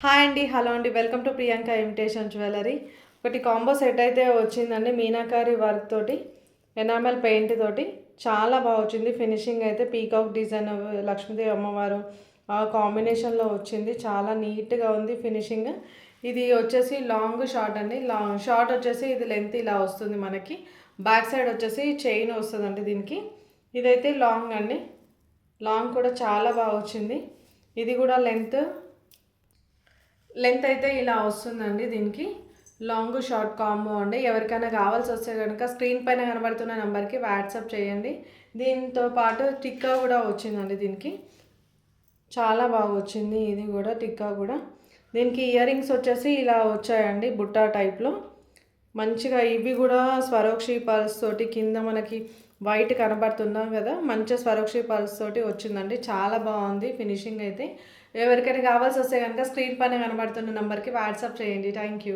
Hi అండి. Hello అండి. Welcome to Priyanka imitation jewellery. ఒకటి కాంబో సెట్ అయితే వచ్చిందండి. మీనాకారి వర్క్ తోటి, ఎనామెల్ పెయింట్ తోటి చాలా బాగా వచ్చింది. ఫినిషింగ్ అయితే పీకాక్ డిజైన్, లక్ష్మీదేవి అమ్మవారు ఆ కాంబినేషన్లో వచ్చింది. చాలా నీట్గా ఉంది ఫినిషింగ్. ఇది వచ్చేసి లాంగ్ షార్ట్ అండి. షార్ట్ వచ్చేసి ఇది లెంత్ ఇలా వస్తుంది మనకి. బ్యాక్ సైడ్ వచ్చేసి చైన్ వస్తుందండి దీనికి. ఇదైతే లాంగ్ అండి. లాంగ్ కూడా చాలా బాగా వచ్చింది. ఇది కూడా లెంత్ అయితే ఇలా వస్తుందండి దీనికి. లాంగ్ షార్ట్ కాంబో అండి. ఎవరికైనా కావాల్సి వస్తే కనుక స్క్రీన్ పైన కనబడుతున్న నెంబర్కి వాట్సాప్ చేయండి. దీంతో పాటు టిక్కా కూడా వచ్చిందండి దీనికి. చాలా బాగా వచ్చింది ఇది కూడా, టిక్కా కూడా. దీనికి ఇయర్ రింగ్స్ వచ్చేసి ఇలా వచ్చాయండి బుట్టా టైప్లో. మంచిగా ఇవి కూడా స్వరోక్షి పల్స్ తోటి కింద మనకి వైట్ కనబడుతున్నాం కదా, మంచిగా స్వరోక్షి పల్స్ తోటి వచ్చిందండి. చాలా బాగుంది ఫినిషింగ్ అయితే. ఎవరికైనా కావాల్సి వస్తే కనుక స్క్రీన్ పైన కనబడుతున్న నెంబర్కి వాట్సాప్ చేయండి. Thank you.